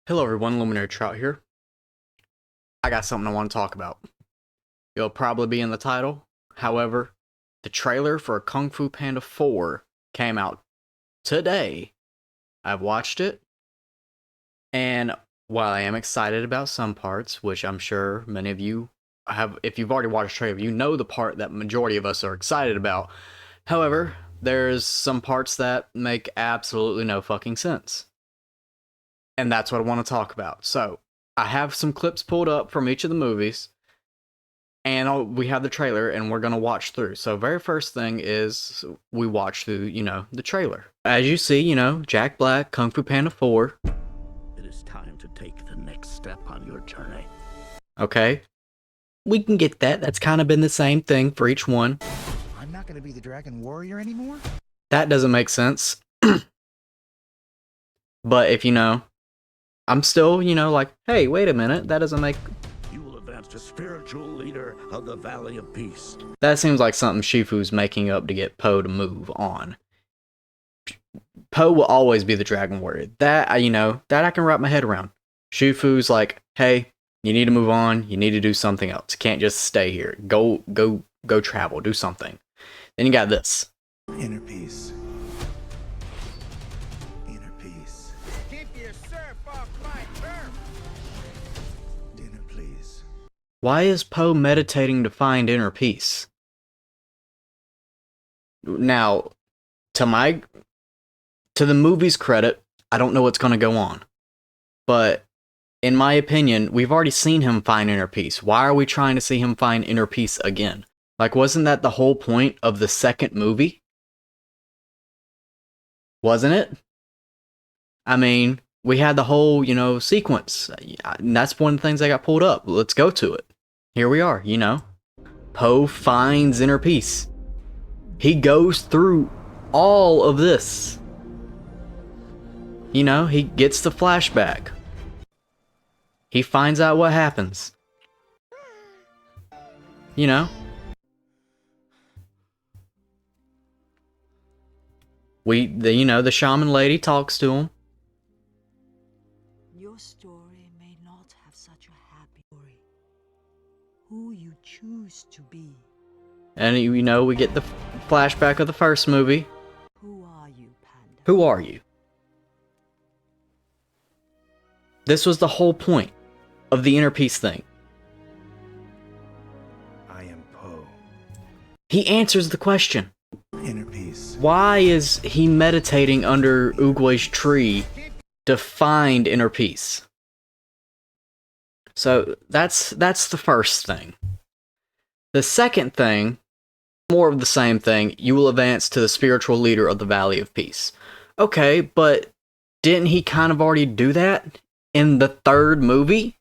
Hello everyone, Luminary Trout here. I got something I want to talk about. It'll probably be in the title. However, the trailer for Kung Fu Panda 4 came out today. I've watched it, and while I am excited about some parts, which I'm sure many of you have, if you've already watched the trailer, you know the part that majority of us are excited about. However, there's some parts that make absolutely no fucking sense. And that's what I want to talk about. So, I have some clips pulled up from each of the movies, and we have the trailer, and we're gonna watch through. So, very first thing is we watch through, the trailer. As you see, Jack Black, Kung Fu Panda 4. It is time to take the next step on your journey. Okay, we can get that. That's kind of been the same thing for each one. I'm not gonna be the Dragon Warrior anymore? That doesn't make sense. But if I'm still, like, hey, wait a minute, that doesn't make... You will advance to spiritual leader of the Valley of Peace. That seems like something Shifu's making up to get Poe to move on. Poe will always be the Dragon Warrior. That I can wrap my head around. Shifu's like, hey, you need to move on, you need to do something else. You can't just stay here. Go travel, do something. Then you got this. Inner peace. Inner peace. Keep your surf off my turf. Dinner, please. Why is Poe meditating to find inner peace? Now, to the movie's credit, I don't know what's going to go on. But in my opinion, we've already seen him find inner peace. Why are we trying to see him find inner peace again? Like, wasn't that the whole point of the second movie? Wasn't it? I mean, we had the whole, sequence. And that's one of the things I got pulled up. Let's go to it. Here we are, Poe finds inner peace. He goes through all of this. He gets the flashback. He finds out what happens. The shaman lady talks to him. Your story may not have such a happy story. Who you choose to be. And, we get the flashback of the first movie. Who are you, Panda? Who are you? This was the whole point of the inner peace thing. I am Poe. He answers the question. Inner peace. Why is he meditating under Oogway's tree to find inner peace? So that's the first thing. The second thing, more of the same thing, you will advance to the spiritual leader of the Valley of Peace. Okay, but didn't he kind of already do that in the third movie?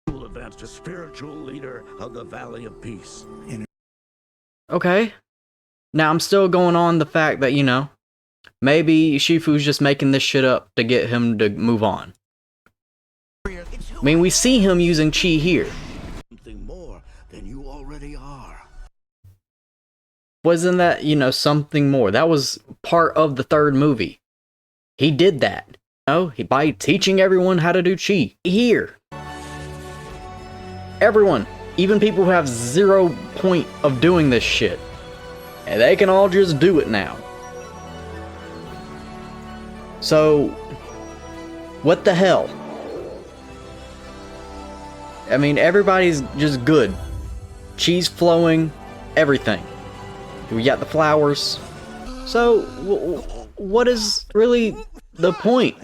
You will advance to spiritual leader of the Valley of Peace. Okay. Now I'm still going on the fact that, maybe Shifu's just making this shit up to get him to move on. I mean, we see him using chi here. Something more than you already are. Wasn't that, something more? That was part of the third movie. He did that. By teaching everyone how to do chi. Here. Everyone. Even people who have 0 point of doing this shit. And they can all just do it now. So, what the hell? I mean, everybody's just good. Chi's flowing, everything. We got the flowers. So, what is really the point?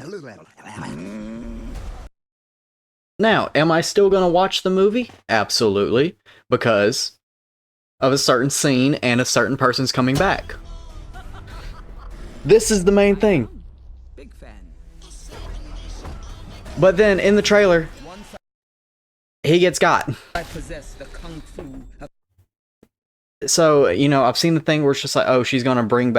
Now, am I still gonna watch the movie? Absolutely. Because of a certain scene and a certain person's coming back. This is the main thing. Big fan. But then in the trailer, he gets got. I possess the kung fu. So, I've seen the thing where it's just like, oh, she's gonna bring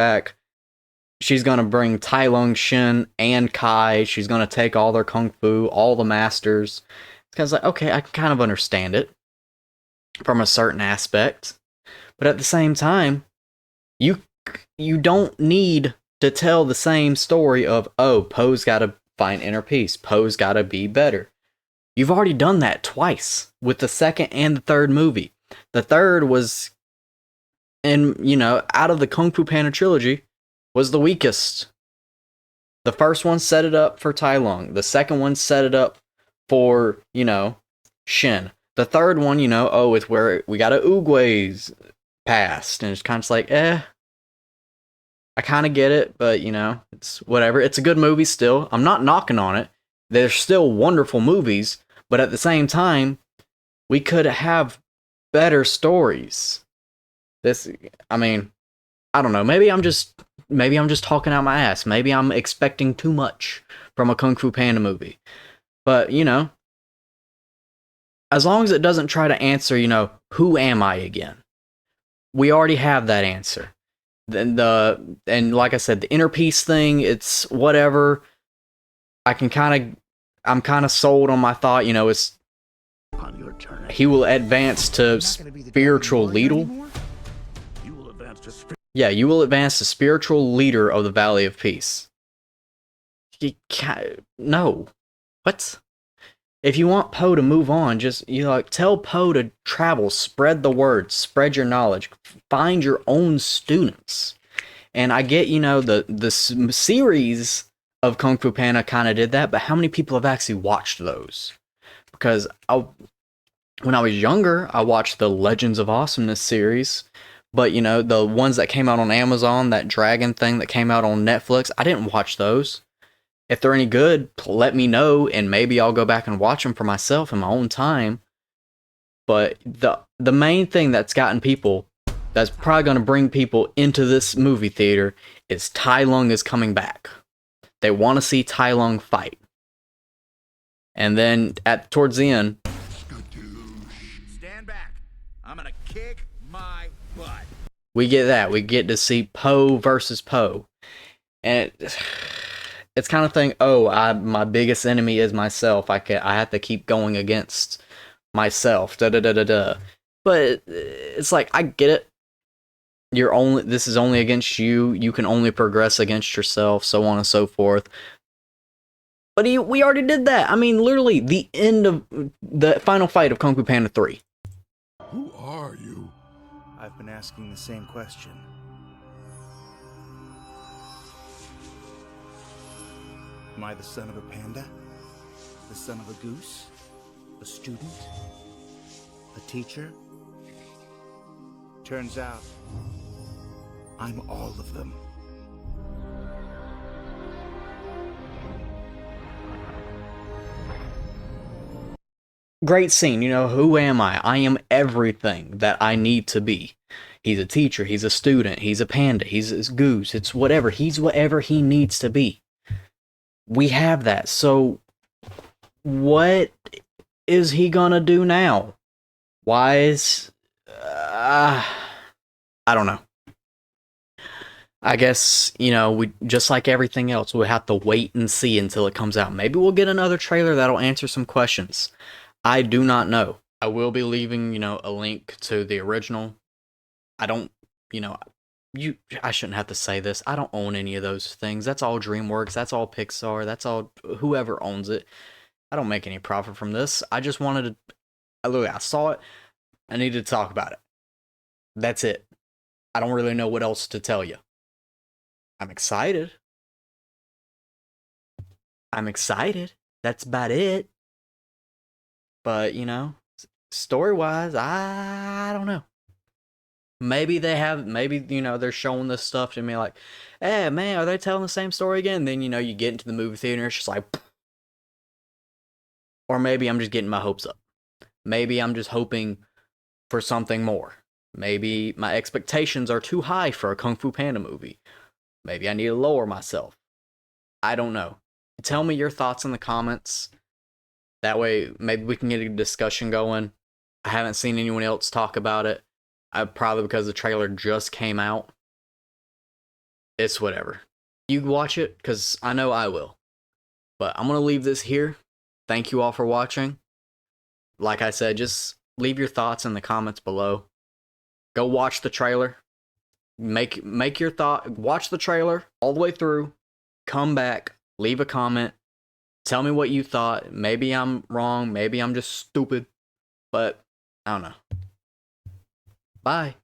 Tai Lung Shin and Kai. She's gonna take all their kung fu, all the masters. It's kind of like, okay, I can kind of understand it from a certain aspect. But at the same time, you don't need to tell the same story of, oh, Poe's got to find inner peace. Poe's gotta be better. You've already done that twice with the second and the third movie. The third was, out of the Kung Fu Panda trilogy, was the weakest. The first one set it up for Tai Lung. The second one set it up for, Shin. The third one, it's where we got a Oogway's past. And it's kind of like, I kind of get it, but, it's whatever. It's a good movie still. I'm not knocking on it. They're still wonderful movies, but at the same time, we could have better stories. I don't know. Maybe I'm just talking out my ass. Maybe I'm expecting too much from a Kung Fu Panda movie. But, as long as it doesn't try to answer, who am I again? We already have that answer. And like I said, the inner peace thing, it's whatever. I'm kind of sold on my thought, it's On your turn. he will advance to spiritual leader. You will advance to Yeah, you will advance to spiritual leader of the Valley of Peace. No. What? If you want Poe to move on, just tell Poe to travel, spread the word, spread your knowledge, find your own students. And I get, the series of Kung Fu Panda kind of did that, but how many people have actually watched those? Because when I was younger, I watched the Legends of Awesomeness series, but the ones that came out on Amazon, that dragon thing that came out on Netflix, I didn't watch those. If they're any good, let me know, and maybe I'll go back and watch them for myself in my own time. But the main thing that's gotten people, that's probably going to bring people into this movie theater, is Tai Lung is coming back. They want to see Tai Lung fight. And then towards the end, Stand back. I'm gonna kick my butt. we get that. We get to see Poe versus Poe. And it's kind of thing, my biggest enemy is myself. I have to keep going against myself. But it's like, I get it. This is only against you. You can only progress against yourself, so on and so forth. But we already did that. I mean, literally, the end of the final fight of Kung Fu Panda 3. Who are you? I've been asking the same question. Am I the son of a panda? The son of a goose? A student? A teacher? Turns out, I'm all of them. Great scene, who am I? I am everything that I need to be. He's a teacher, he's a student, he's a panda, he's a goose, it's whatever. He's whatever he needs to be. We have that. So what is he gonna do now? Why is I don't know. I guess, we just like everything else, we'll have to wait and see until it comes out. Maybe we'll get another trailer that'll answer some questions. I do not know. I will be leaving, a link to the original. I don't, I shouldn't have to say this. I don't own any of those things. That's all Dreamworks. That's all Pixar. That's all whoever owns it. I don't make any profit from this. I just wanted to, I saw it. I needed to talk about it. That's it. I don't really know what else to tell you. I'm excited. That's about it. But, story-wise, I don't know. Maybe they're showing this stuff to me like, hey, man, are they telling the same story again? And then, you get into the movie theater, it's just like, or maybe I'm just getting my hopes up. Maybe I'm just hoping for something more. Maybe my expectations are too high for a Kung Fu Panda movie. Maybe I need to lower myself. I don't know. Tell me your thoughts in the comments. That way, maybe we can get a discussion going. I haven't seen anyone else talk about it. Probably because the trailer just came out. It's whatever. You watch it, because I know I will. But I'm going to leave this here. Thank you all for watching. Like I said, just leave your thoughts in the comments below. Go watch the trailer. Make your thought. Watch the trailer all the way through. Come back. Leave a comment. Tell me what you thought. Maybe I'm wrong. Maybe I'm just stupid. But I don't know. Bye.